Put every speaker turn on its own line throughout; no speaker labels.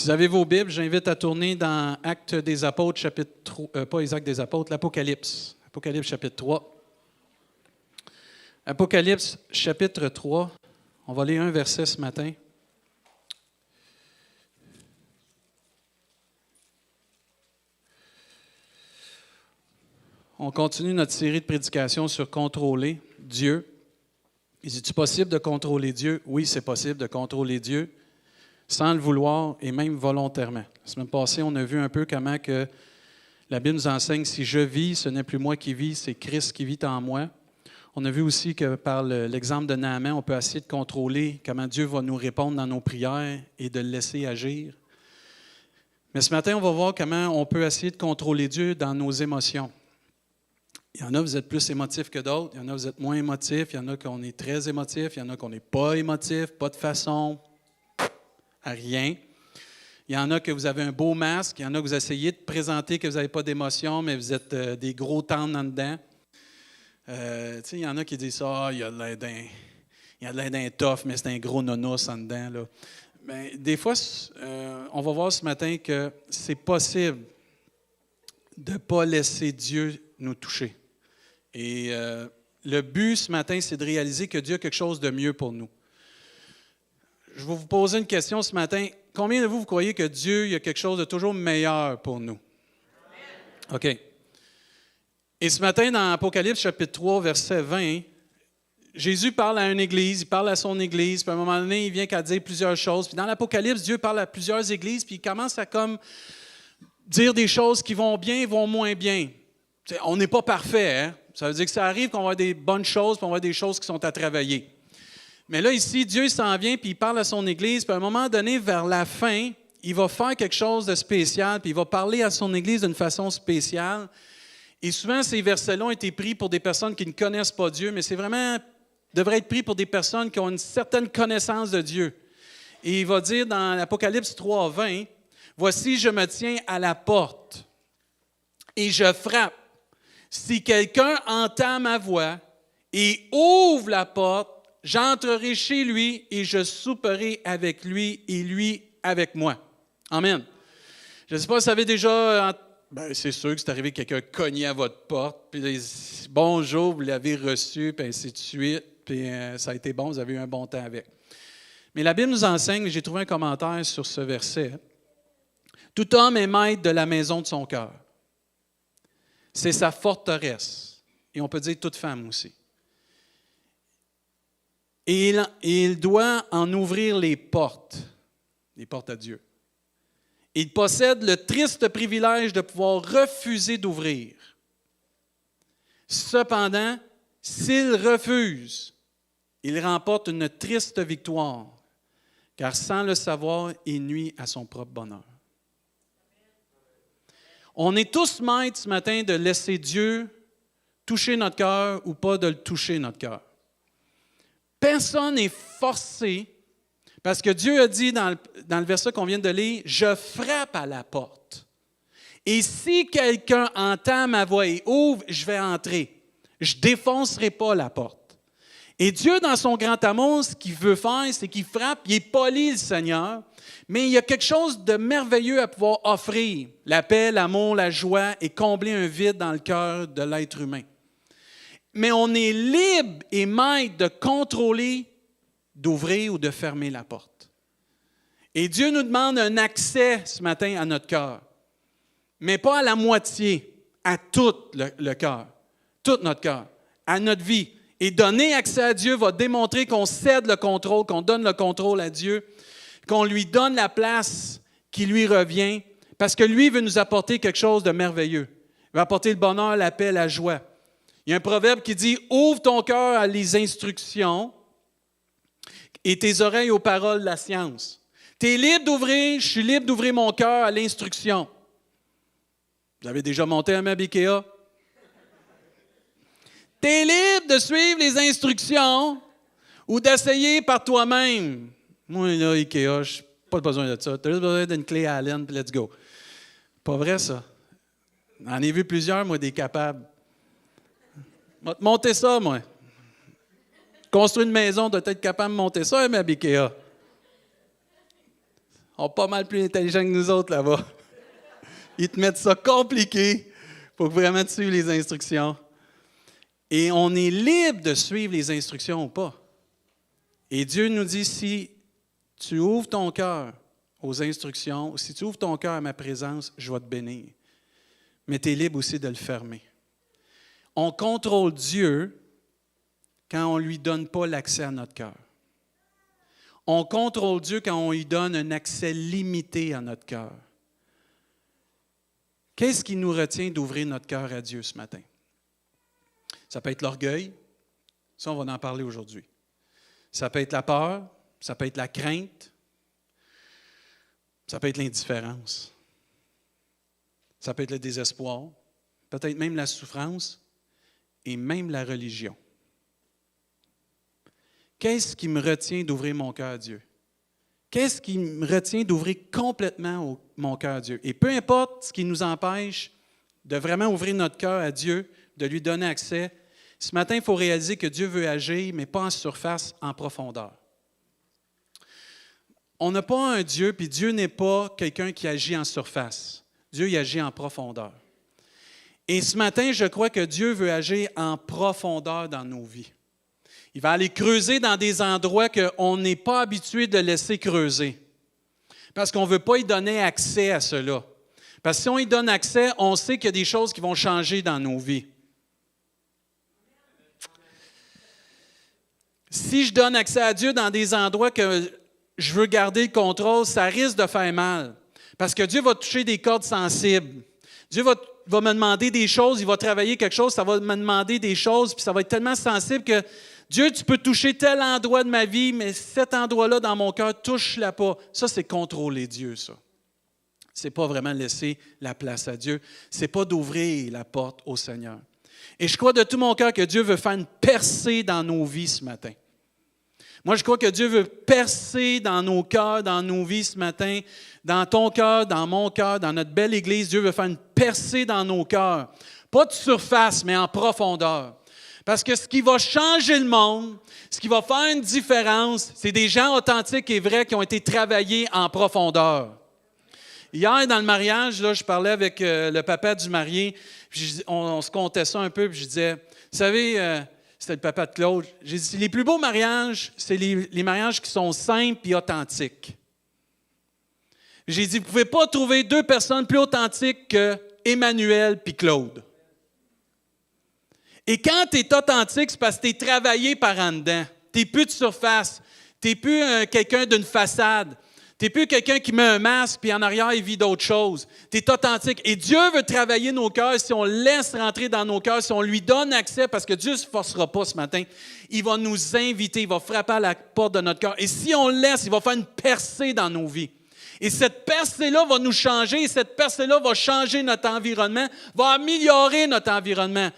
Si vous avez vos Bibles, j'invite à tourner dans Actes des Apôtres, chapitre 3, pas les Actes des Apôtres, l'Apocalypse. Apocalypse, chapitre 3. Apocalypse, chapitre 3. On va lire un verset ce matin. On continue notre série de prédications sur contrôler Dieu. Est-il possible de contrôler Dieu? Oui, c'est possible de contrôler Dieu sans le vouloir et même volontairement. La semaine passée, on a vu un peu comment que la Bible nous enseigne, si je vis, ce n'est plus moi qui vis, c'est Christ qui vit en moi. On a vu aussi que par l'exemple de Naaman, on peut essayer de contrôler comment Dieu va nous répondre dans nos prières et de le laisser agir. Mais ce matin, on va voir comment on peut essayer de contrôler Dieu dans nos émotions. Il y en a, vous êtes plus émotifs que d'autres. Il y en a, vous êtes moins émotifs. Il y en a qu'on est très émotifs. Il y en a qu'on n'est pas émotifs, pas de façon, à rien. Il y en a que vous avez un beau masque. Il y en a que vous essayez de présenter que vous n'avez pas d'émotion, mais vous êtes des gros tendres en dedans. Il y en a qui disent ça, il y a de l'air d'un tough, mais c'est un gros nonos en dedans. Là. Mais des fois, on va voir ce matin que c'est possible de ne pas laisser Dieu nous toucher. Et le but ce matin, c'est de réaliser que Dieu a quelque chose de mieux pour nous. Je vais vous poser une question ce matin. Combien de vous croyez que Dieu a quelque chose de toujours meilleur pour nous? OK. Et ce matin, dans Apocalypse chapitre 3, verset 20, Jésus parle à une église, il parle à son église, puis à un moment donné, il vient qu'à dire plusieurs choses. Puis dans l'Apocalypse, Dieu parle à plusieurs églises, puis il commence à comme dire des choses qui vont bien, vont moins bien. T'sais, on n'est pas parfait, hein? Ça veut dire que ça arrive qu'on va avoir des bonnes choses, puis on va avoir des choses qui sont à travailler. Mais là, ici, Dieu s'en vient, puis il parle à son Église, puis à un moment donné, vers la fin, il va faire quelque chose de spécial, puis il va parler à son Église d'une façon spéciale. Et souvent, ces versets-là ont été pris pour des personnes qui ne connaissent pas Dieu, mais c'est vraiment, devrait être pris pour des personnes qui ont une certaine connaissance de Dieu. Et il va dire dans l'Apocalypse 3, 20, « Voici, je me tiens à la porte, et je frappe. Si quelqu'un entend ma voix et ouvre la porte, j'entrerai chez lui et je souperai avec lui et lui avec moi. » Amen. Je ne sais pas si vous avez déjà... c'est sûr que c'est arrivé que quelqu'un cognait à votre porte, puis bonjour, vous l'avez reçu, puis ainsi de suite, puis ça a été bon, vous avez eu un bon temps avec. Mais la Bible nous enseigne, j'ai trouvé un commentaire sur ce verset, « Tout homme est maître de la maison de son cœur. C'est sa forteresse. » Et on peut dire toute femme aussi. Et il doit en ouvrir les portes à Dieu. Il possède le triste privilège de pouvoir refuser d'ouvrir. Cependant, s'il refuse, il remporte une triste victoire, car sans le savoir, il nuit à son propre bonheur. On est tous maîtres ce matin de laisser Dieu toucher notre cœur ou pas de le toucher notre cœur. Personne n'est forcé, parce que Dieu a dit dans le verset qu'on vient de lire, « Je frappe à la porte. Et si quelqu'un entend ma voix et ouvre, je vais entrer. Je ne défoncerai pas la porte. » Et Dieu, dans son grand amour, ce qu'il veut faire, c'est qu'il frappe, il est poli, le Seigneur, mais il y a quelque chose de merveilleux à pouvoir offrir, la paix, l'amour, la joie, et combler un vide dans le cœur de l'être humain. Mais on est libre et maître de contrôler, d'ouvrir ou de fermer la porte. Et Dieu nous demande un accès ce matin à notre cœur, mais pas à la moitié, à tout le cœur, tout notre cœur, à notre vie. Et donner accès à Dieu va démontrer qu'on cède le contrôle, qu'on donne le contrôle à Dieu, qu'on lui donne la place qui lui revient, parce que lui veut nous apporter quelque chose de merveilleux. Il va apporter le bonheur, la paix, la joie. Il y a un proverbe qui dit « Ouvre ton cœur à les instructions et tes oreilles aux paroles de la science. » Tu es libre d'ouvrir, je suis libre d'ouvrir mon cœur à l'instruction. Vous avez déjà monté un meuble Ikea? Tu es libre de suivre les instructions ou d'essayer par toi-même. Moi, là, Ikea, je n'ai pas besoin de ça. Tu as juste besoin d'une clé à Allen, puis let's go. Pas vrai, ça. J'en ai vu plusieurs, moi, des capables. Monter ça, moi. Construire une maison, doit être capable de monter ça, un meuble Ikea. sont pas mal plus intelligents que nous autres là-bas. Ils te mettent ça compliqué pour vraiment te suivre les instructions. Et on est libre de suivre les instructions ou pas. Et Dieu nous dit, si tu ouvres ton cœur aux instructions, si tu ouvres ton cœur à ma présence, je vais te bénir. Mais tu es libre aussi de le fermer. On contrôle Dieu quand on ne lui donne pas l'accès à notre cœur. On contrôle Dieu quand on lui donne un accès limité à notre cœur. Qu'est-ce qui nous retient d'ouvrir notre cœur à Dieu ce matin? Ça peut être l'orgueil, ça on va en parler aujourd'hui. Ça peut être la peur, ça peut être la crainte, ça peut être l'indifférence, ça peut être le désespoir, peut-être même la souffrance et même la religion. Qu'est-ce qui me retient d'ouvrir mon cœur à Dieu? Qu'est-ce qui me retient d'ouvrir complètement mon cœur à Dieu? Et peu importe ce qui nous empêche de vraiment ouvrir notre cœur à Dieu, de lui donner accès, ce matin, il faut réaliser que Dieu veut agir, mais pas en surface, en profondeur. On n'a pas un Dieu, puis Dieu n'est pas quelqu'un qui agit en surface. Dieu, il agit en profondeur. Et ce matin, je crois que Dieu veut agir en profondeur dans nos vies. Il va aller creuser dans des endroits qu'on n'est pas habitué de laisser creuser. Parce qu'on ne veut pas y donner accès à cela. Parce que si on y donne accès, on sait qu'il y a des choses qui vont changer dans nos vies. Si je donne accès à Dieu dans des endroits que je veux garder le contrôle, ça risque de faire mal. Parce que Dieu va toucher des cordes sensibles. Dieu va me demander des choses, il va travailler quelque chose, ça va me demander des choses, puis ça va être tellement sensible que Dieu, tu peux toucher tel endroit de ma vie, mais cet endroit-là dans mon cœur, touche-la pas. Ça, c'est contrôler Dieu, ça. Ce n'est pas vraiment laisser la place à Dieu. Ce n'est pas d'ouvrir la porte au Seigneur. Et je crois de tout mon cœur que Dieu veut faire une percée dans nos vies ce matin. Moi, je crois que Dieu veut percer dans nos cœurs, dans nos vies ce matin, dans ton cœur, dans mon cœur, dans notre belle Église. Dieu veut faire une percée dans nos cœurs. Pas de surface, mais en profondeur. Parce que ce qui va changer le monde, ce qui va faire une différence, c'est des gens authentiques et vrais qui ont été travaillés en profondeur. Hier, dans le mariage, là, je parlais avec le papa du marié, puis on se comptait ça un peu, puis je disais, vous savez, c'était le papa de Claude, j'ai dit, les plus beaux mariages, c'est les mariages qui sont simples et authentiques. J'ai dit, vous ne pouvez pas trouver deux personnes plus authentiques que Emmanuel et Claude. Et quand tu es authentique, c'est parce que tu es travaillé par en dedans. Tu n'es plus de surface. Tu n'es plus quelqu'un d'une façade. Tu n'es plus quelqu'un qui met un masque puis en arrière, il vit d'autres choses. Tu es authentique. Et Dieu veut travailler nos cœurs si on laisse rentrer dans nos cœurs, si on lui donne accès, parce que Dieu ne se forcera pas ce matin. Il va nous inviter, il va frapper à la porte de notre cœur. Et si on le laisse, il va faire une percée dans nos vies. Et cette percée-là va nous changer, et cette percée-là va changer notre environnement, va améliorer notre environnement.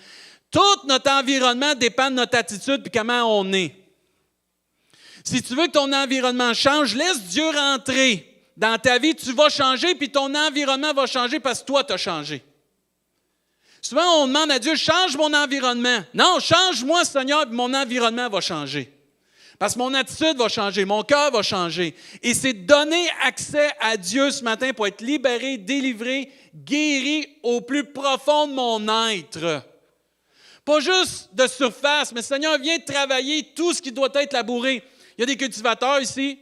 Tout notre environnement dépend de notre attitude et comment on est. Si tu veux que ton environnement change, laisse Dieu rentrer dans ta vie. Tu vas changer, puis ton environnement va changer parce que toi, tu as changé. Souvent, on demande à Dieu, change mon environnement. Non, change-moi, Seigneur, puis mon environnement va changer. Parce que mon attitude va changer, mon cœur va changer. Et c'est donner accès à Dieu ce matin pour être libéré, délivré, guéri au plus profond de mon être. Pas juste de surface, mais Seigneur, viens travailler tout ce qui doit être labouré. Il y a des cultivateurs ici.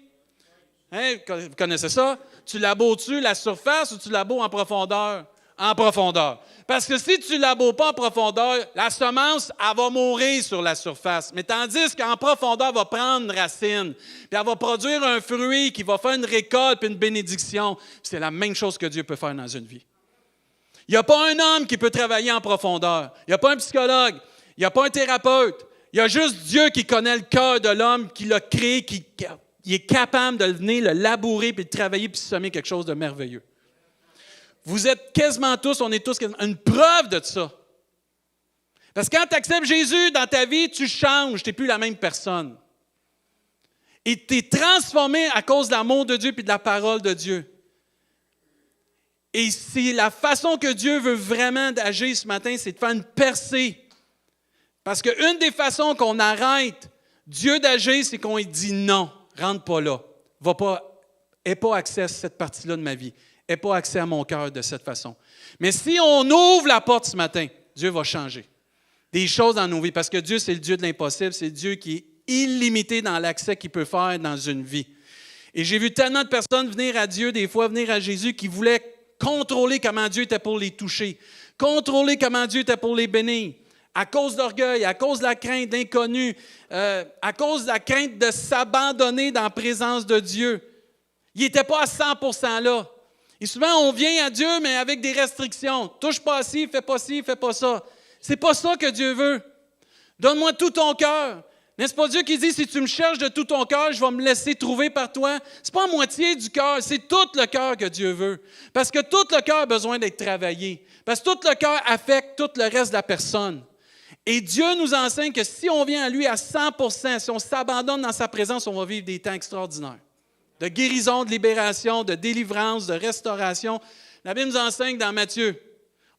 Hein, vous connaissez ça? Tu laboures-tu la surface ou tu laboures en profondeur? En profondeur. Parce que si tu ne laboures pas en profondeur, la semence, elle va mourir sur la surface. Mais tandis qu'en profondeur, elle va prendre racine. Puis elle va produire un fruit qui va faire une récolte puis une bénédiction. C'est la même chose que Dieu peut faire dans une vie. Il n'y a pas un homme qui peut travailler en profondeur. Il n'y a pas un psychologue. Il n'y a pas un thérapeute. Il y a juste Dieu qui connaît le cœur de l'homme, qui l'a créé, qui est capable de venir le labourer, puis de travailler, puis de semer quelque chose de merveilleux. Vous êtes quasiment tous, on est tous une preuve de ça. Parce que quand tu acceptes Jésus dans ta vie, tu changes, tu n'es plus la même personne. Et tu es transformé à cause de l'amour de Dieu et de la parole de Dieu. Et c'est la façon que Dieu veut vraiment agir ce matin, c'est de faire une percée. Parce qu'une des façons qu'on arrête Dieu d'agir, c'est qu'on lui dit non, rentre pas là. Va pas n'aient pas accès à cette partie-là de ma vie, n'aient pas accès à mon cœur de cette façon. Mais si on ouvre la porte ce matin, Dieu va changer des choses dans nos vies, parce que Dieu, c'est le Dieu de l'impossible, c'est le Dieu qui est illimité dans l'accès qu'il peut faire dans une vie. Et j'ai vu tellement de personnes venir à Dieu, des fois venir à Jésus, qui voulaient contrôler comment Dieu était pour les toucher, contrôler comment Dieu était pour les bénir, à cause d'orgueil, à cause de la crainte d'inconnu, à cause de la crainte de s'abandonner dans la présence de Dieu. Il n'était pas à 100% là. Et souvent, on vient à Dieu, mais avec des restrictions. Touche pas ci, fais pas ça. C'est pas ça que Dieu veut. Donne-moi tout ton cœur. N'est-ce pas Dieu qui dit, si tu me cherches de tout ton cœur, je vais me laisser trouver par toi? Ce n'est pas la moitié du cœur, c'est tout le cœur que Dieu veut. Parce que tout le cœur a besoin d'être travaillé. Parce que tout le cœur affecte tout le reste de la personne. Et Dieu nous enseigne que si on vient à lui à 100%, si on s'abandonne dans sa présence, on va vivre des temps extraordinaires. De guérison, de libération, de délivrance, de restauration. La Bible nous enseigne dans Matthieu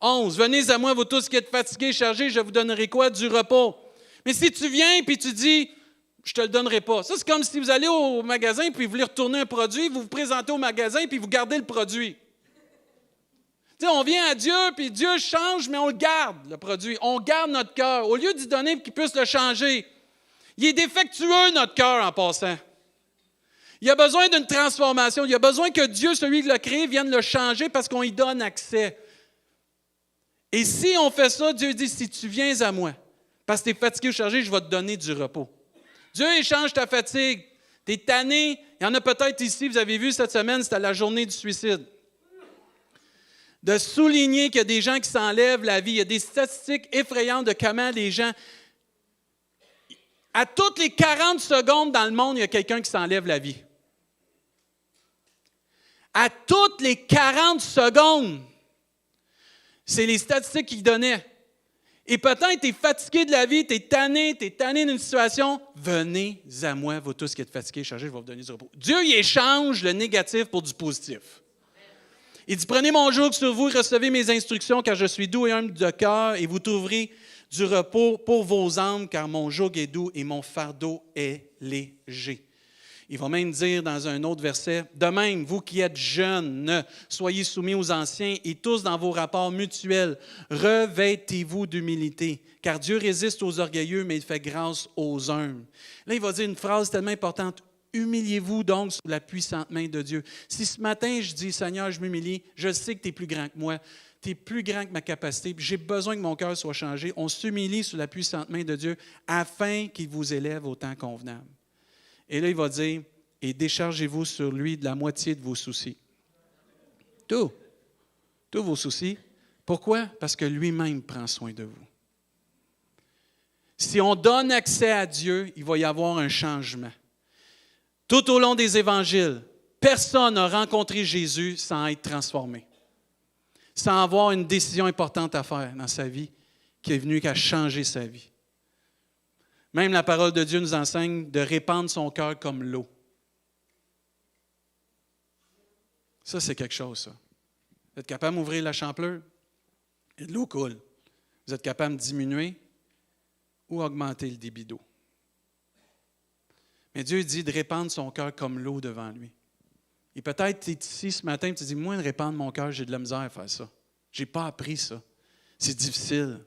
11, « Venez à moi, vous tous qui êtes fatigués, chargés, je vous donnerai quoi? Du repos. » Mais si tu viens et tu dis, je ne te le donnerai pas. Ça, c'est comme si vous allez au magasin et vous voulez retourner un produit, vous vous présentez au magasin et vous gardez le produit. Tu sais, on vient à Dieu, puis Dieu change, mais on le garde, le produit. On garde notre cœur. Au lieu d'y donner pour qu'il puisse le changer, il est défectueux, notre cœur, en passant. Il a besoin d'une transformation. Il a besoin que Dieu, celui qui l'a créé, vienne le changer parce qu'on y donne accès. Et si on fait ça, Dieu dit, si tu viens à moi, parce que tu es fatigué ou chargé, je vais te donner du repos. Dieu échange ta fatigue. Tu es tanné. Il y en a peut-être ici, vous avez vu cette semaine, c'était la journée du suicide. De souligner qu'il y a des gens qui s'enlèvent la vie. Il y a des statistiques effrayantes de comment les gens... À toutes les 40 secondes dans le monde, il y a quelqu'un qui s'enlève la vie. À toutes les 40 secondes. C'est les statistiques qu'il donnait. Et peut-être tu es fatigué de la vie, tu es tanné d'une situation. Venez à moi, vous tous qui êtes fatigués, chargés, je vais vous donner du repos. Dieu, il échange le négatif pour du positif. Il dit, prenez mon joug sur vous, recevez mes instructions, car je suis doux et humble de cœur, et vous trouverez du repos pour vos âmes, car mon joug est doux et mon fardeau est léger. Il va même dire dans un autre verset, « De même, vous qui êtes jeunes, soyez soumis aux anciens et tous dans vos rapports mutuels, revêtez-vous d'humilité, car Dieu résiste aux orgueilleux, mais il fait grâce aux humbles. » Là, il va dire une phrase tellement importante, « Humiliez-vous donc sous la puissante main de Dieu. » Si ce matin, je dis, « Seigneur, je m'humilie, je sais que tu es plus grand que moi, tu es plus grand que ma capacité, puis j'ai besoin que mon cœur soit changé. » On s'humilie sous la puissante main de Dieu afin qu'il vous élève au temps convenable. Et là, il va dire, « Et déchargez-vous sur lui de la moitié de vos soucis. » Tous vos soucis. Pourquoi? Parce que lui-même prend soin de vous. Si on donne accès à Dieu, il va y avoir un changement. Tout au long des évangiles, personne n'a rencontré Jésus sans être transformé, sans avoir une décision importante à faire dans sa vie qui est venue qu'à changer sa vie. Même la parole de Dieu nous enseigne de répandre son cœur comme l'eau. Ça, c'est quelque chose, ça. Vous êtes capable d'ouvrir la champleur? Et de l'eau coule. Vous êtes capable de diminuer ou augmenter le débit d'eau. Mais Dieu dit de répandre son cœur comme l'eau devant lui. Et peut-être tu es ici ce matin et tu te dis, moi, de répandre mon cœur, j'ai de la misère à faire ça. Je n'ai pas appris ça. C'est difficile.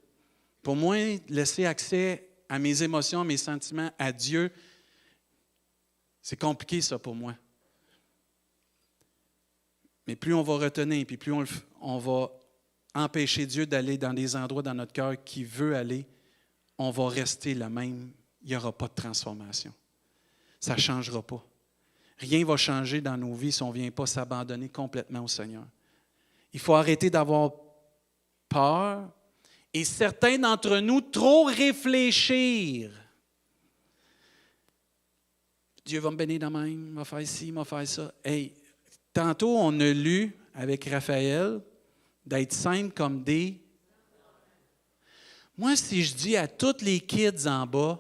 Pour moi, laisser accès à mes émotions, à mes sentiments, à Dieu, c'est compliqué ça pour moi. Mais plus on va retenir, puis plus on va empêcher Dieu d'aller dans des endroits dans notre cœur qu'il veut aller, on va rester le même. Il n'y aura pas de transformation. Ça ne changera pas. Rien ne va changer dans nos vies si on ne vient pas s'abandonner complètement au Seigneur. Il faut arrêter d'avoir peur et certains d'entre nous trop réfléchir. Dieu va me bénir de même, il va faire ci, il va faire ça. Hey, tantôt, on a lu avec Raphaël d'être simple comme des... Moi, si je dis à tous les kids en bas,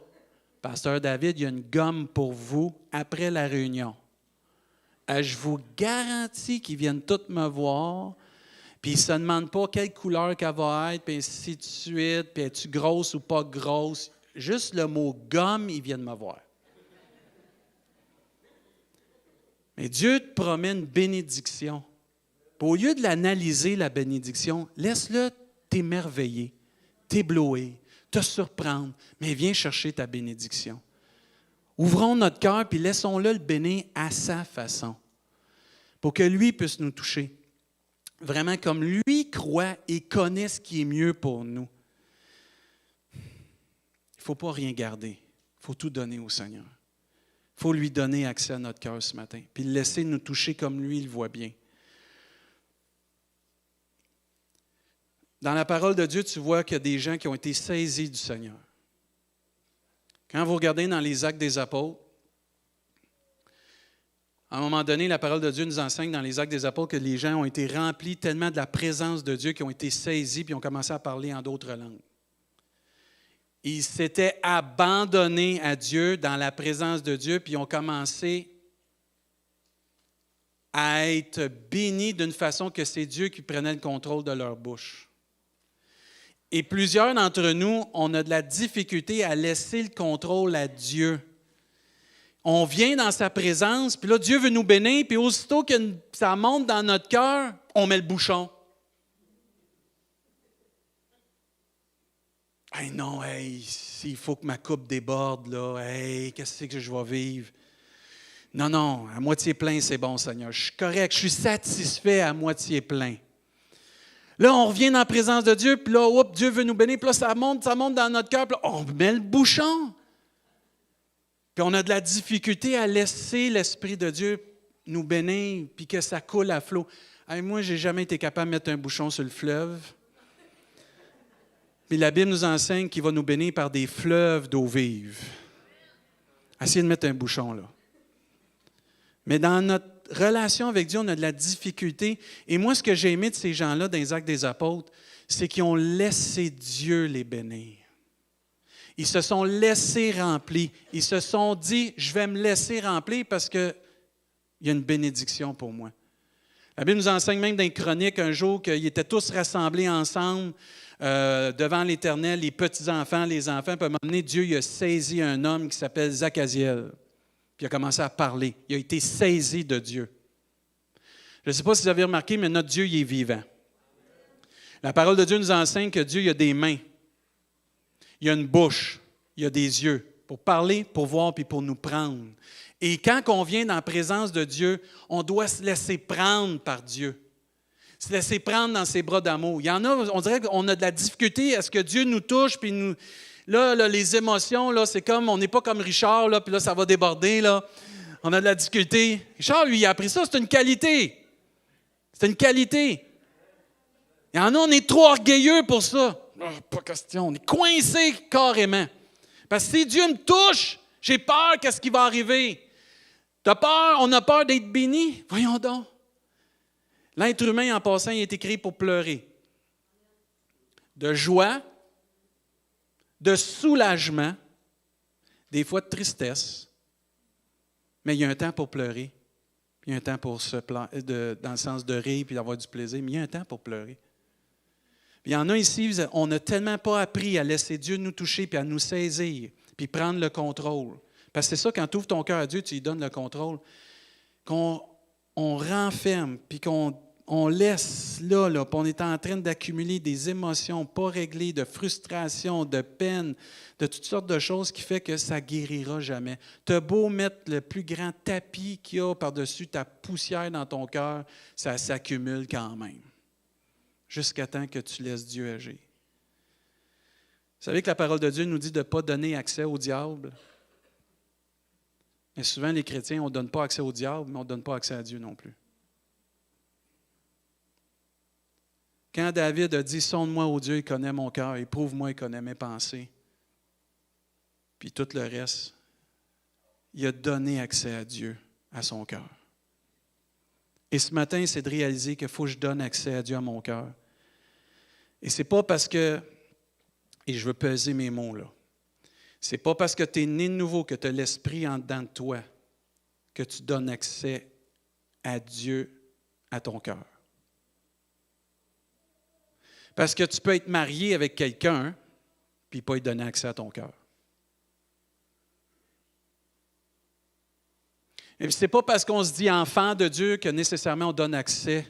Pasteur David, il y a une gomme pour vous après la réunion. Je vous garantis qu'ils viennent tous me voir, puis ils ne se demandent pas quelle couleur qu'elle va être, puis ainsi de suite, puis es-tu grosse ou pas grosse. Juste le mot gomme, ils viennent me voir. Mais Dieu te promet une bénédiction. Puis au lieu de l'analyser, la bénédiction, laisse-le t'émerveiller, t'éblouir, te surprendre, mais viens chercher ta bénédiction. Ouvrons notre cœur puis laissons-le le bénir à sa façon, pour que lui puisse nous toucher. Vraiment comme lui croit et connaît ce qui est mieux pour nous. Il ne faut pas rien garder. Il faut tout donner au Seigneur. Il faut lui donner accès à notre cœur ce matin, puis le laisser nous toucher comme lui, il le voit bien. Dans la parole de Dieu, tu vois qu'il y a des gens qui ont été saisis du Seigneur. Quand vous regardez dans les Actes des Apôtres, à un moment donné, la parole de Dieu nous enseigne dans les Actes des Apôtres que les gens ont été remplis tellement de la présence de Dieu qu'ils ont été saisis puis ont commencé à parler en d'autres langues. Ils s'étaient abandonnés à Dieu dans la présence de Dieu puis ont commencé à être bénis d'une façon que c'est Dieu qui prenait le contrôle de leur bouche. Et plusieurs d'entre nous, on a de la difficulté à laisser le contrôle à Dieu. On vient dans sa présence, puis là, Dieu veut nous bénir, puis aussitôt que ça monte dans notre cœur, on met le bouchon. Hey, non, hey, il faut que ma coupe déborde, là. Hey, qu'est-ce que je vais vivre? Non, non, à moitié plein, c'est bon, Seigneur. Je suis correct, je suis satisfait à moitié plein. Là, on revient dans la présence de Dieu, puis là, oups, Dieu veut nous bénir, puis là, ça monte dans notre cœur, puis là, on met le bouchon. Puis on a de la difficulté à laisser l'Esprit de Dieu nous bénir, puis que ça coule à flot. Hey, moi, je n'ai jamais été capable de mettre un bouchon sur le fleuve. Puis la Bible nous enseigne qu'il va nous bénir par des fleuves d'eau vive. Essayez de mettre un bouchon là. Mais dans notre relation avec Dieu, on a de la difficulté. Et moi, ce que j'ai aimé de ces gens-là dans les Actes des Apôtres, c'est qu'ils ont laissé Dieu les bénir. Ils se sont laissés remplir. Ils se sont dit, je vais me laisser remplir parce qu'il y a une bénédiction pour moi. La Bible nous enseigne même dans les Chroniques un jour qu'ils étaient tous rassemblés ensemble devant l'Éternel, les petits-enfants, les enfants. Puis à un moment donné, Dieu il a saisi un homme qui s'appelle Zachaziel. Puis il a commencé à parler. Il a été saisi de Dieu. Je ne sais pas si vous avez remarqué, mais notre Dieu, il est vivant. La parole de Dieu nous enseigne que Dieu, il a des mains. Il y a une bouche, il y a des yeux pour parler, pour voir, puis pour nous prendre. Et quand on vient dans la présence de Dieu, on doit se laisser prendre par Dieu. Se laisser prendre dans ses bras d'amour. Il y en a, on dirait qu'on a de la difficulté à ce que Dieu nous touche, puis nous... Là, les émotions, là, c'est comme, on n'est pas comme Richard, là, puis là, ça va déborder, là. On a de la difficulté. Richard, lui, il a appris ça, c'est une qualité. C'est une qualité. Il y en a, on est trop orgueilleux pour ça. Oh, pas question, on est coincé carrément. Parce que si Dieu me touche, j'ai peur, qu'est-ce qui va arriver? T'as peur, on a peur d'être béni? Voyons donc. L'être humain, en passant, il est créé pour pleurer. De joie, de soulagement, des fois de tristesse. Mais il y a un temps pour pleurer. Il y a un temps pour dans le sens de rire et d'avoir du plaisir, mais il y a un temps pour pleurer. Puis il y en a ici, on n'a tellement pas appris à laisser Dieu nous toucher puis à nous saisir, puis prendre le contrôle. Parce que c'est ça, quand tu ouvres ton cœur à Dieu, tu lui donnes le contrôle. Qu'on renferme, puis qu'on laisse là, puis on est en train d'accumuler des émotions pas réglées, de frustration, de peine, de toutes sortes de choses qui fait que ça ne guérira jamais. Tu as beau mettre le plus grand tapis qu'il y a par-dessus ta poussière dans ton cœur, ça s'accumule quand même. Jusqu'à temps que tu laisses Dieu agir. Vous savez que la parole de Dieu nous dit de ne pas donner accès au diable. Mais souvent, les chrétiens, on ne donne pas accès au diable, mais on ne donne pas accès à Dieu non plus. Quand David a dit « Sonde-moi, ô Dieu, il connaît mon cœur, éprouve-moi, il connaît mes pensées. » Puis tout le reste, il a donné accès à Dieu, à son cœur. Et ce matin, c'est de réaliser qu'il faut que je donne accès à Dieu à mon cœur. Et ce n'est pas parce que, et je veux peser mes mots là, c'est pas parce que tu es né de nouveau, que tu as l'Esprit en dedans de toi, que tu donnes accès à Dieu à ton cœur. Parce que tu peux être marié avec quelqu'un, puis pas lui donner accès à ton cœur. Et ce n'est pas parce qu'on se dit enfant de Dieu que nécessairement on donne accès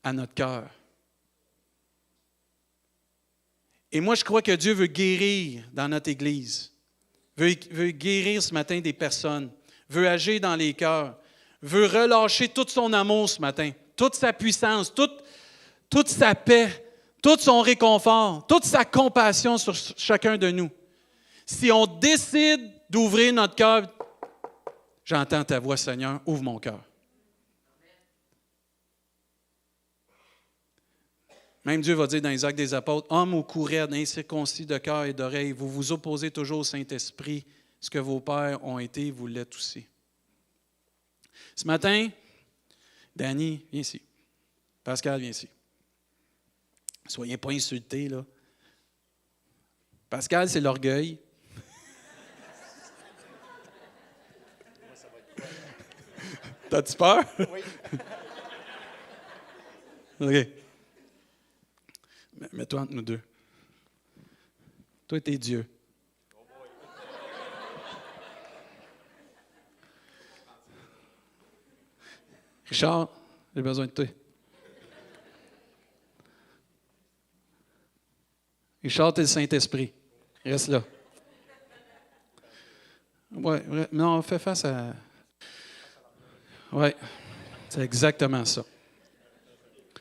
à notre cœur. Et moi, je crois que Dieu veut guérir dans notre Église, veut guérir ce matin des personnes, veut agir dans les cœurs, veut relâcher tout son amour ce matin, toute sa puissance, toute sa paix, tout son réconfort, toute sa compassion sur chacun de nous. Si on décide d'ouvrir notre cœur, j'entends ta voix, Seigneur, ouvre mon cœur. Même Dieu va dire dans les Actes des Apôtres, « Hommes au cou raide, incirconcis de cœur et d'oreille, vous vous opposez toujours au Saint-Esprit. Ce que vos pères ont été, vous l'êtes aussi. » Ce matin, Danny, viens ici. Pascal, viens ici. Soyez pas insultés, là. Pascal, c'est l'orgueil. T'as-tu peur? Oui. OK. Mets-toi entre nous deux. Toi, t'es Dieu. Richard, j'ai besoin de toi. Richard, t'es le Saint-Esprit. Reste là. Oui, non, fais face à... Oui, c'est exactement ça.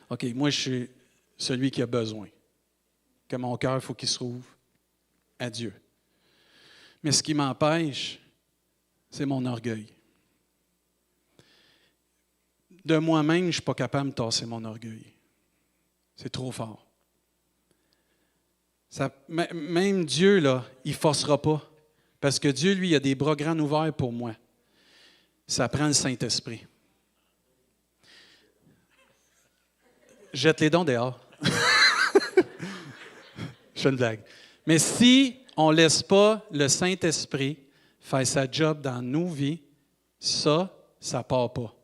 OK, moi, je suis celui qui a besoin. Que mon cœur, il faut qu'il se rouvre à Dieu. Mais ce qui m'empêche, c'est mon orgueil. De moi-même, je ne suis pas capable de tasser mon orgueil. C'est trop fort. Même Dieu, là, il ne forcera pas. Parce que Dieu, lui, il a des bras grands ouverts pour moi. Ça prend le Saint-Esprit. Jette les dons dehors. Je fais une blague. Mais si on ne laisse pas le Saint-Esprit faire sa job dans nos vies, ça ne part pas.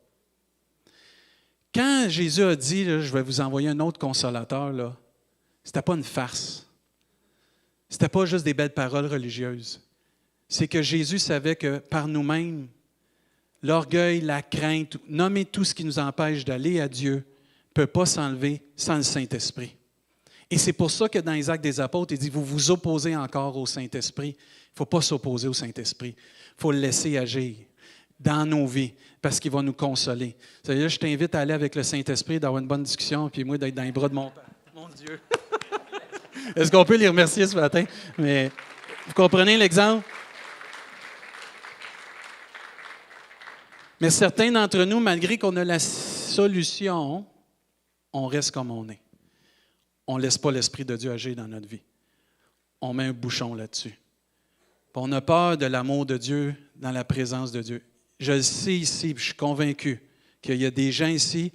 Quand Jésus a dit, là, je vais vous envoyer un autre consolateur, là, ce n'était pas une farce. Ce n'était pas juste des belles paroles religieuses. C'est que Jésus savait que par nous-mêmes, l'orgueil, la crainte, nommer tout ce qui nous empêche d'aller à Dieu, ne peut pas s'enlever sans le Saint-Esprit. Et c'est pour ça que dans les Actes des Apôtres, il dit, vous vous opposez encore au Saint-Esprit. Il ne faut pas s'opposer au Saint-Esprit. Il faut le laisser agir dans nos vies, parce qu'il va nous consoler. C'est-à-dire, je t'invite à aller avec le Saint-Esprit, d'avoir une bonne discussion, puis moi, d'être dans les bras de mon Père. Mon Dieu! Est-ce qu'on peut les remercier ce matin? Mais vous comprenez l'exemple? Mais certains d'entre nous, malgré qu'on a la solution, on reste comme on est. On ne laisse pas l'Esprit de Dieu agir dans notre vie. On met un bouchon là-dessus. Puis on a peur de l'amour de Dieu dans la présence de Dieu. Je le sais ici, puis je suis convaincu qu'il y a des gens ici,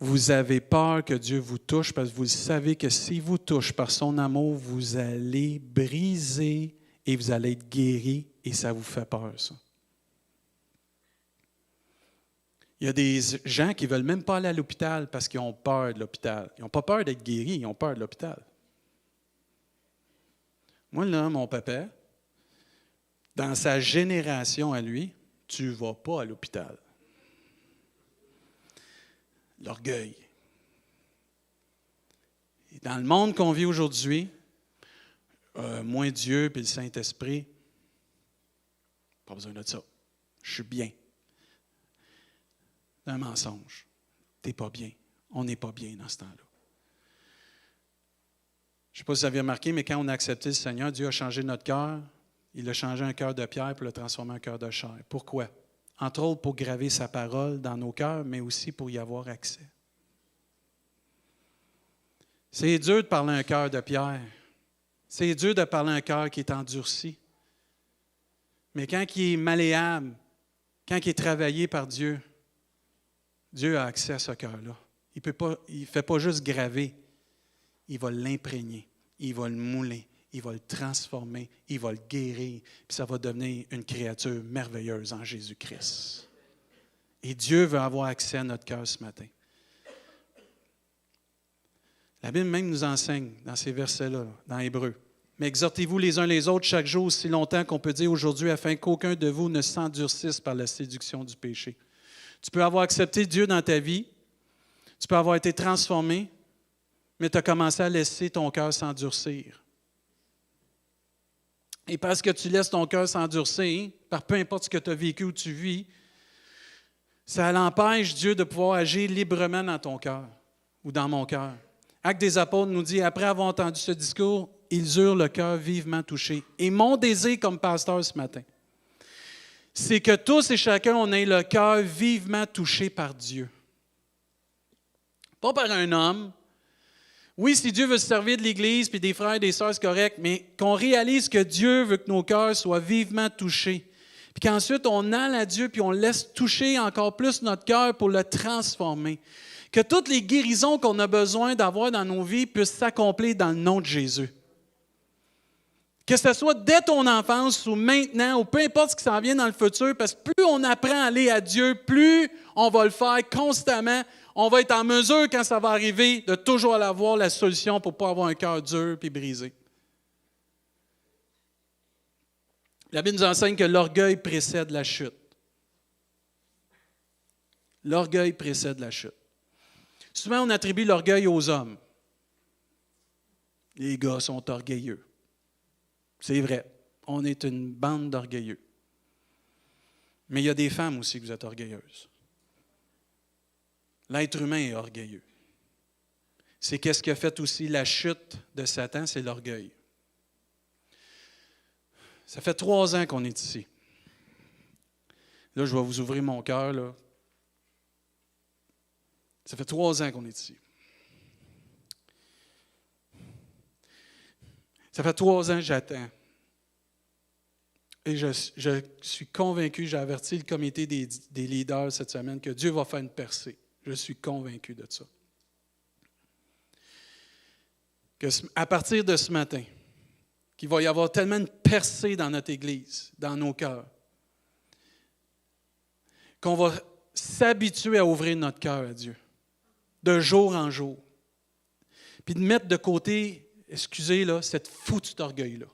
vous avez peur que Dieu vous touche parce que vous savez que s'il vous touche par son amour, vous allez briser et vous allez être guéri et ça vous fait peur, ça. Il y a des gens qui ne veulent même pas aller à l'hôpital parce qu'ils ont peur de l'hôpital. Ils n'ont pas peur d'être guéris, ils ont peur de l'hôpital. Moi, là, mon papa, dans sa génération à lui, tu ne vas pas à l'hôpital. L'orgueil. Et dans le monde qu'on vit aujourd'hui, moins Dieu et le Saint-Esprit, pas besoin de ça. Je suis bien. C'est un mensonge. Tu n'es pas bien. On n'est pas bien dans ce temps-là. Je ne sais pas si vous avez remarqué, mais quand on a accepté le Seigneur, Dieu a changé notre cœur. Il a changé un cœur de pierre pour le transformer en cœur de chair. Pourquoi? Entre autres, pour graver sa parole dans nos cœurs, mais aussi pour y avoir accès. C'est dur de parler à un cœur de pierre. C'est dur de parler à un cœur qui est endurci. Mais quand il est malléable, quand il est travaillé par Dieu, Dieu a accès à ce cœur-là. Il ne fait pas juste graver, il va l'imprégner, il va le mouler, il va le transformer, il va le guérir, puis ça va devenir une créature merveilleuse en Jésus-Christ. Et Dieu veut avoir accès à notre cœur ce matin. La Bible même nous enseigne, dans ces versets-là, dans Hébreux, Mais exhortez-vous les uns les autres chaque jour, aussi longtemps qu'on peut dire aujourd'hui, afin qu'aucun de vous ne s'endurcisse par la séduction du péché. Tu peux avoir accepté Dieu dans ta vie, tu peux avoir été transformé, mais tu as commencé à laisser ton cœur s'endurcir. Et parce que tu laisses ton cœur s'endurcir, par peu importe ce que tu as vécu ou tu vis, ça l'empêche Dieu de pouvoir agir librement dans ton cœur ou dans mon cœur. Actes des Apôtres nous dit, après avoir entendu ce discours, ils eurent le cœur vivement touché. Et mon désir comme pasteur ce matin, c'est que tous et chacun, on ait le cœur vivement touché par Dieu. Pas par un homme. Oui, si Dieu veut se servir de l'Église puis des frères et des sœurs, c'est correct, mais qu'on réalise que Dieu veut que nos cœurs soient vivement touchés. Puis qu'ensuite, on aille à Dieu puis on laisse toucher encore plus notre cœur pour le transformer. Que toutes les guérisons qu'on a besoin d'avoir dans nos vies puissent s'accomplir dans le nom de Jésus. Que ce soit dès ton enfance ou maintenant, ou peu importe ce qui s'en vient dans le futur, parce que plus on apprend à aller à Dieu, plus on va le faire constamment. On va être en mesure, quand ça va arriver, de toujours avoir la solution pour ne pas avoir un cœur dur et brisé. La Bible nous enseigne que l'orgueil précède la chute. L'orgueil précède la chute. Souvent, on attribue l'orgueil aux hommes. Les gars sont orgueilleux. C'est vrai, on est une bande d'orgueilleux. Mais il y a des femmes aussi que vous êtes orgueilleuses. L'être humain est orgueilleux. C'est qu'est-ce qui a fait aussi la chute de Satan, c'est l'orgueil. Ça fait 3 ans qu'on est ici. Là, je vais vous ouvrir mon cœur, là. Ça fait 3 ans qu'on est ici. Ça fait 3 ans que j'attends. Et je suis convaincu, j'ai averti le comité des leaders cette semaine, que Dieu va faire une percée. Je suis convaincu de ça. À partir de ce matin, qu'il va y avoir tellement une percée dans notre Église, dans nos cœurs, qu'on va s'habituer à ouvrir notre cœur à Dieu, de jour en jour. Puis de mettre de côté, excusez, là, cette foutue orgueil-là.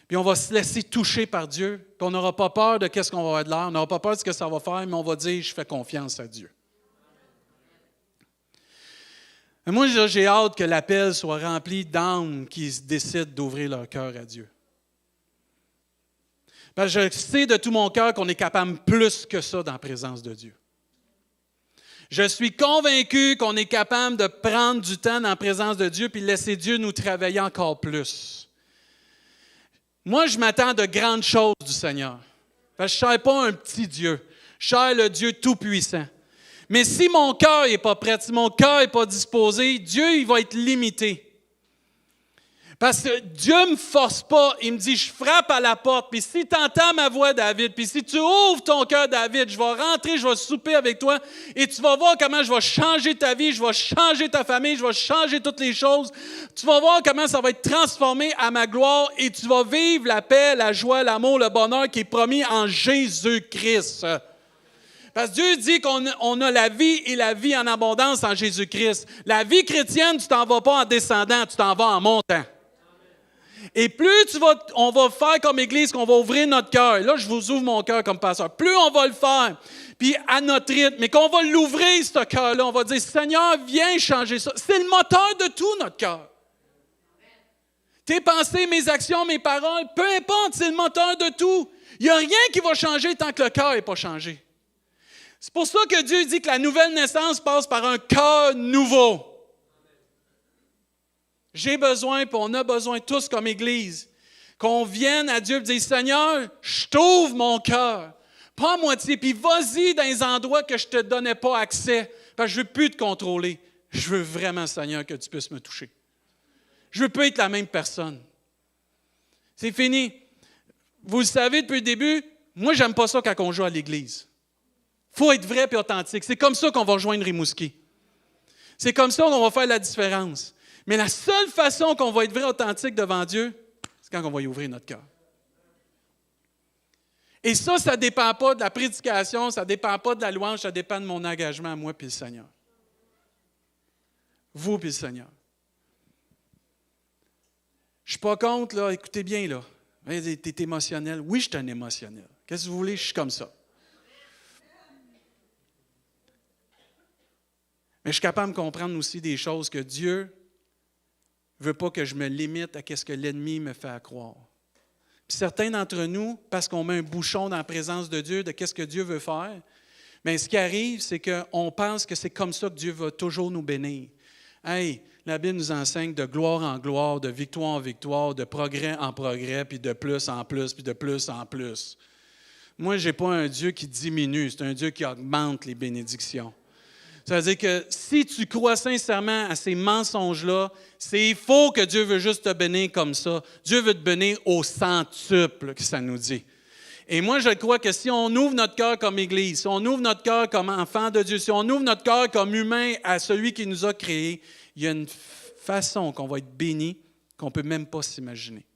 Puis on va se laisser toucher par Dieu, puis on n'aura pas peur de ce qu'on va avoir de l'air, on n'aura pas peur de ce que ça va faire, mais on va dire, je fais confiance à Dieu. Et moi, j'ai hâte que l'appel soit rempli d'âmes qui décident d'ouvrir leur cœur à Dieu. Parce que je sais de tout mon cœur qu'on est capable plus que ça dans la présence de Dieu. Je suis convaincu qu'on est capable de prendre du temps dans la présence de Dieu puis laisser Dieu nous travailler encore plus. Moi, je m'attends de grandes choses du Seigneur. Parce que je ne cherche pas un petit Dieu. Je cherche le Dieu Tout-Puissant. Mais si mon cœur n'est pas prêt, si mon cœur n'est pas disposé, Dieu il va être limité. Parce que Dieu ne me force pas, il me dit, je frappe à la porte, puis si tu entends ma voix, David, puis si tu ouvres ton cœur, David, je vais rentrer, je vais souper avec toi, et tu vas voir comment je vais changer ta vie, je vais changer ta famille, je vais changer toutes les choses. Tu vas voir comment ça va être transformé à ma gloire, et tu vas vivre la paix, la joie, l'amour, le bonheur qui est promis en Jésus-Christ. Parce que Dieu dit qu'on a la vie et la vie en abondance en Jésus-Christ. La vie chrétienne, tu t'en vas pas en descendant, tu t'en vas en montant. Et plus on va faire comme Église, qu'on va ouvrir notre cœur. Là, je vous ouvre mon cœur comme pasteur. Plus on va le faire, puis à notre rythme, mais qu'on va l'ouvrir, ce cœur-là, on va dire, Seigneur, viens changer ça. C'est le moteur de tout, notre cœur. Tes pensées, mes actions, mes paroles, peu importe, c'est le moteur de tout. Il n'y a rien qui va changer tant que le cœur n'est pas changé. C'est pour ça que Dieu dit que la nouvelle naissance passe par un cœur nouveau. J'ai besoin, puis on a besoin tous comme Église, qu'on vienne à Dieu et dire, Seigneur, je t'ouvre mon cœur. Pas à moitié, puis vas-y dans les endroits que je ne te donnais pas accès, parce que je ne veux plus te contrôler. Je veux vraiment, Seigneur, que tu puisses me toucher. Je ne veux plus être la même personne. C'est fini. Vous le savez depuis le début, moi, je n'aime pas ça quand on joue à l'Église. Il faut être vrai et authentique. C'est comme ça qu'on va rejoindre Rimouski. C'est comme ça qu'on va faire la différence. Mais la seule façon qu'on va être vrai et authentique devant Dieu, c'est quand on va y ouvrir notre cœur. Et ça ne dépend pas de la prédication, ça ne dépend pas de la louange, ça dépend de mon engagement à moi et le Seigneur. Vous et le Seigneur. Je suis pas contre, là, écoutez bien, là. Tu es émotionnel. Oui, je suis un émotionnel. Qu'est-ce que vous voulez? Je suis comme ça. Mais je suis capable de comprendre aussi des choses que Dieu ne veut pas que je me limite à ce que l'ennemi me fait croire. Puis certains d'entre nous, parce qu'on met un bouchon dans la présence de Dieu, de qu'est-ce que Dieu veut faire, mais ce qui arrive, c'est qu'on pense que c'est comme ça que Dieu va toujours nous bénir. Hey, la Bible nous enseigne de gloire en gloire, de victoire en victoire, de progrès en progrès, puis de plus en plus, puis de plus en plus. Moi, je n'ai pas un Dieu qui diminue, c'est un Dieu qui augmente les bénédictions. Ça veut dire que si tu crois sincèrement à ces mensonges-là, c'est faux que Dieu veut juste te bénir comme ça. Dieu veut te bénir au centuple, que ça nous dit. Et moi, je crois que si on ouvre notre cœur comme Église, si on ouvre notre cœur comme enfant de Dieu, si on ouvre notre cœur comme humain à celui qui nous a créés, il y a une façon qu'on va être béni qu'on ne peut même pas s'imaginer.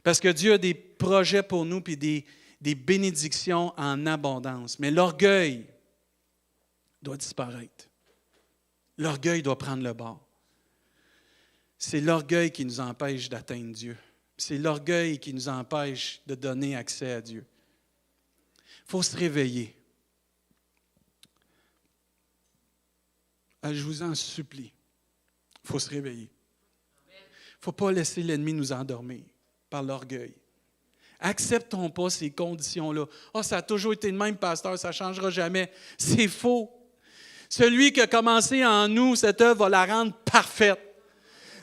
Parce que Dieu a des projets pour nous puis des bénédictions en abondance. Mais l'orgueil doit disparaître. L'orgueil doit prendre le bord. C'est l'orgueil qui nous empêche d'atteindre Dieu. C'est l'orgueil qui nous empêche de donner accès à Dieu. Il faut se réveiller. Je vous en supplie. Il faut se réveiller. Il ne faut pas laisser l'ennemi nous endormir par l'orgueil. Acceptons pas ces conditions-là. « ça a toujours été le même, pasteur, ça ne changera jamais. » C'est faux. Celui qui a commencé en nous, cette œuvre va la rendre parfaite.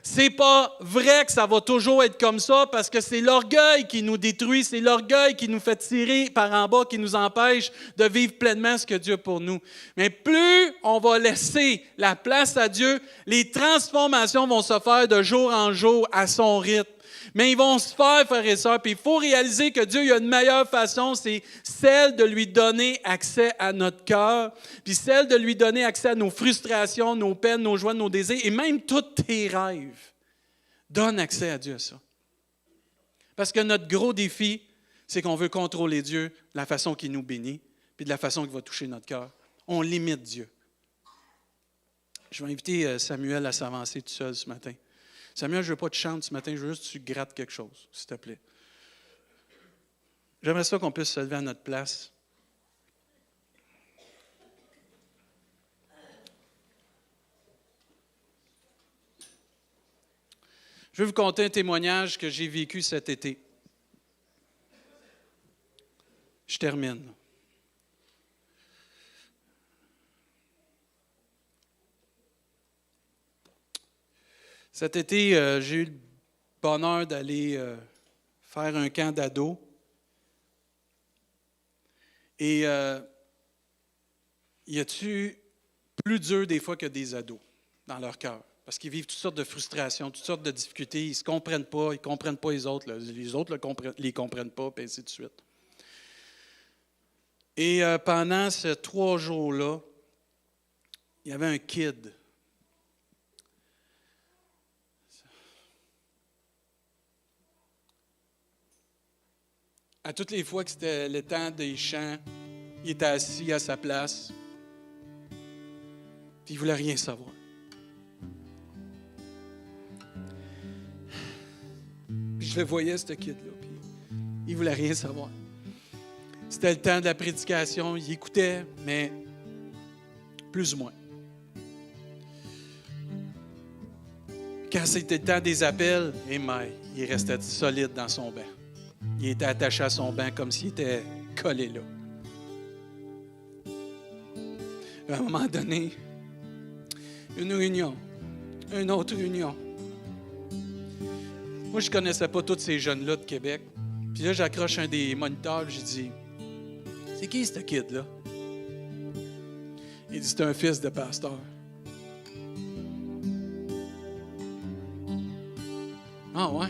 C'est pas vrai que ça va toujours être comme ça parce que c'est l'orgueil qui nous détruit, c'est l'orgueil qui nous fait tirer par en bas, qui nous empêche de vivre pleinement ce que Dieu a pour nous. Mais plus on va laisser la place à Dieu, les transformations vont se faire de jour en jour à son rythme. Mais ils vont se faire, frères et sœurs, puis il faut réaliser que Dieu, il y a une meilleure façon, c'est celle de lui donner accès à notre cœur, puis celle de lui donner accès à nos frustrations, nos peines, nos joies, nos désirs, et même tous tes rêves. Donne accès à Dieu à ça. Parce que notre gros défi, c'est qu'on veut contrôler Dieu de la façon qu'il nous bénit, puis de la façon qu'il va toucher notre cœur. On limite Dieu. Je vais inviter Samuel à s'avancer tout seul ce matin. Samuel, je ne veux pas te chanter ce matin, je veux juste que tu grattes quelque chose, s'il te plaît. J'aimerais ça qu'on puisse se lever à notre place. Je vais vous conter un témoignage que j'ai vécu cet été. Je termine. Cet été, j'ai eu le bonheur d'aller faire un camp d'ados. Et y a-tu plus dur des fois que des ados dans leur cœur? Parce qu'ils vivent toutes sortes de frustrations, toutes sortes de difficultés. Ils ne se comprennent pas, ils ne comprennent pas les autres. Là. Les autres ne les comprennent pas, et ainsi de suite. Et pendant ces 3 jours-là, il y avait un kid. À toutes les fois que c'était le temps des chants, il était assis à sa place. Puis il ne voulait rien savoir. Puis je le voyais, ce kid-là. Puis il ne voulait rien savoir. C'était le temps de la prédication. Il écoutait, mais plus ou moins. Quand c'était le temps des appels, il restait solide dans son banc. Il était attaché à son banc comme s'il était collé là. À un moment donné, une réunion, une autre réunion. Moi, je ne connaissais pas tous ces jeunes-là de Québec. Puis là, j'accroche un des moniteurs, j'ai dit, « C'est qui ce kid-là? » Il dit, « C'est un fils de pasteur. » Ah ouais?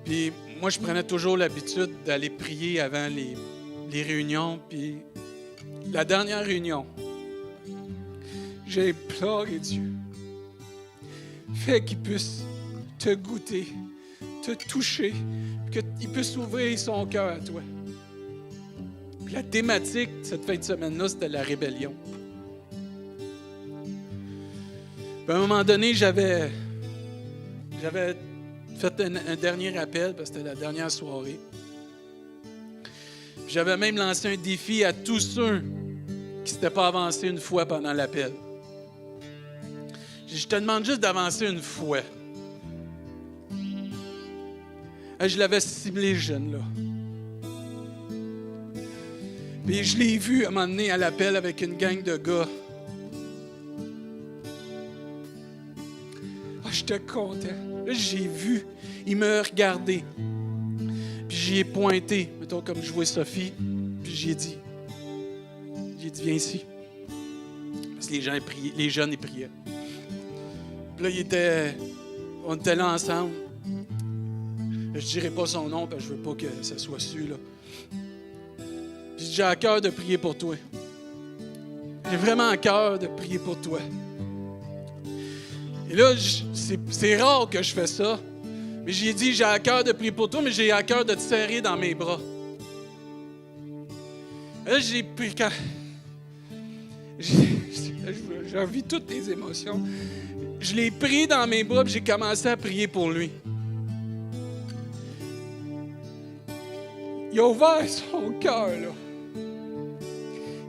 Puis moi, je prenais toujours l'habitude d'aller prier avant les réunions. Puis la dernière réunion, j'ai imploré Dieu. Fais qu'il puisse te goûter, te toucher, qu'il puisse ouvrir son cœur à toi. Puis la thématique de cette fin de semaine-là, c'était la rébellion. Puis à un moment donné, j'avais fait un dernier appel, parce que c'était la dernière soirée. Puis j'avais même lancé un défi à tous ceux qui ne s'étaient pas avancés une fois pendant l'appel. Je te demande juste d'avancer une fois. Je l'avais ciblé, ce jeune-là. Puis je l'ai vu à un moment donné à l'appel avec une gang de gars. J'étais content. Là, j'ai vu. Il m'a regardé. Puis j'y ai pointé, mettons comme jouait Sophie. Puis j'ai dit, viens ici. Parce que les jeunes, ils priaient. Puis là, on était là ensemble. Je ne dirai pas son nom, parce que je ne veux pas que ça soit su, là. Puis j'ai à cœur de prier pour toi. J'ai vraiment à cœur de prier pour toi. Et là, c'est rare que je fais ça. Mais j'ai dit, j'ai à cœur de prier pour toi, mais j'ai à cœur de te serrer dans mes bras. Et là, j'ai pris quand... J'ai envie toutes tes émotions. Je l'ai pris dans mes bras et j'ai commencé à prier pour lui. Il a ouvert son cœur, là.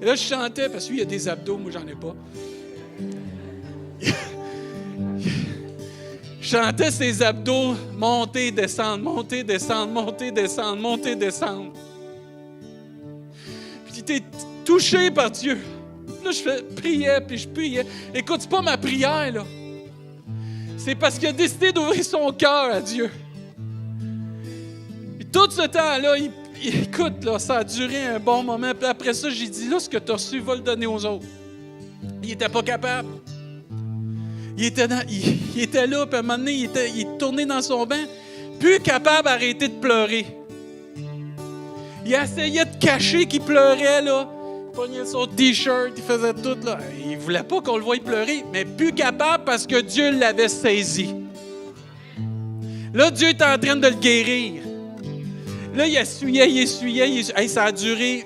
Et là, je chantais, parce que lui, il a des abdos, moi, j'en ai pas. Je chantais ses abdos monter, descendre, monter, descendre, monter, descendre, monter, descendre. Puis il était touché par Dieu. Là, je priais, puis je priais. Écoute, c'est pas ma prière, là. C'est parce qu'il a décidé d'ouvrir son cœur à Dieu. Puis tout ce temps-là, écoute, là, ça a duré un bon moment. Puis après ça, j'ai dit, là, ce que tu as reçu, va le donner aux autres. Il n'était pas capable. Il était là, puis à un moment donné, il est tourné dans son bain, plus capable d'arrêter de pleurer. Il essayait de cacher qu'il pleurait, là. Il pognait son t-shirt, il faisait tout, là. Il voulait pas qu'on le voie pleurer, mais plus capable parce que Dieu l'avait saisi. Là, Dieu est en train de le guérir. Là, il essuyait. Hey, ça a duré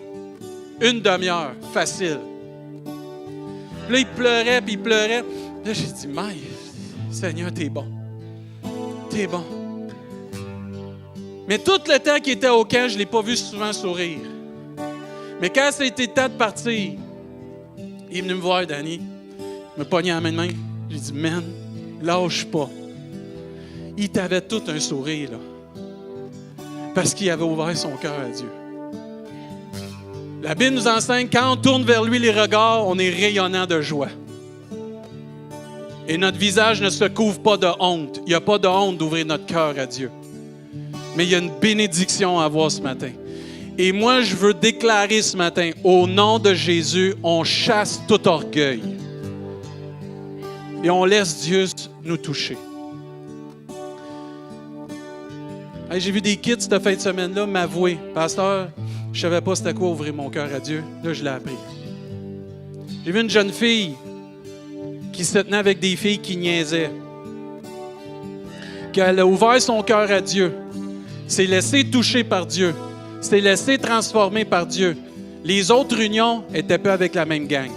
une demi-heure, facile. Là, il pleurait, puis il pleurait. Là, j'ai dit, Maï, Seigneur, t'es bon. T'es bon. Mais tout le temps qu'il était au camp, je ne l'ai pas vu souvent sourire. Mais quand c'était le temps de partir, il est venu me voir, Danny. Il m'a pogné la main de main. J'ai dit, man, lâche pas. Il t'avait tout un sourire, là. Parce qu'il avait ouvert son cœur à Dieu. La Bible nous enseigne, quand on tourne vers lui les regards, on est rayonnant de joie. Et notre visage ne se couvre pas de honte. Il n'y a pas de honte d'ouvrir notre cœur à Dieu. Mais il y a une bénédiction à avoir ce matin. Et moi, je veux déclarer ce matin, au nom de Jésus, on chasse tout orgueil. Et on laisse Dieu nous toucher. Hey, j'ai vu des kids cette fin de semaine-là m'avouer, pasteur, je ne savais pas c'était quoi ouvrir mon cœur à Dieu. Là, je l'ai appris. J'ai vu une jeune fille qui se tenait avec des filles qui niaisaient. Qu'elle a ouvert son cœur à Dieu. S'est laissée toucher par Dieu. S'est laissée transformer par Dieu. Les autres réunions n'étaient pas avec la même gang.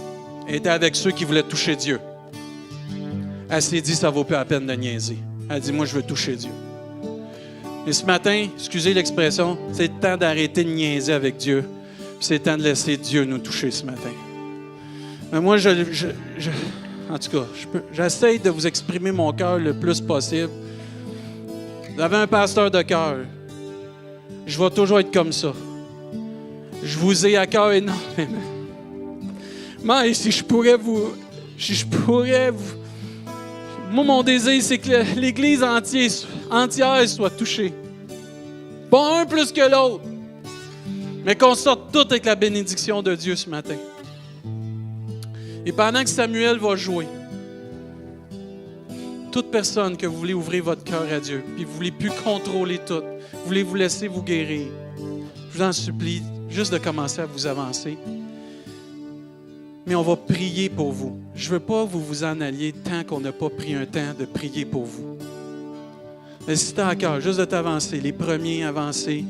Elle était avec ceux qui voulaient toucher Dieu. Elle s'est dit, ça ne vaut pas la peine de niaiser. Elle a dit, moi, je veux toucher Dieu. Et ce matin, excusez l'expression, c'est le temps d'arrêter de niaiser avec Dieu. C'est le temps de laisser Dieu nous toucher ce matin. Mais moi, en tout cas, j'essaie de vous exprimer mon cœur le plus possible. Vous avez un pasteur de cœur. Je vais toujours être comme ça. Je vous ai à cœur énormément. Mais si je pourrais vous... Moi, mon désir, c'est que l'Église entière soit touchée. Pas un plus que l'autre. Mais qu'on sorte tous avec la bénédiction de Dieu ce matin. Et pendant que Samuel va jouer, toute personne que vous voulez ouvrir votre cœur à Dieu, puis vous ne voulez plus contrôler tout, vous voulez vous laisser vous guérir, je vous en supplie juste de commencer à vous avancer. Mais on va prier pour vous. Je ne veux pas que vous vous en alliez tant qu'on n'a pas pris un temps de prier pour vous. Mais si tu as à cœur, juste de t'avancer, les premiers avancés,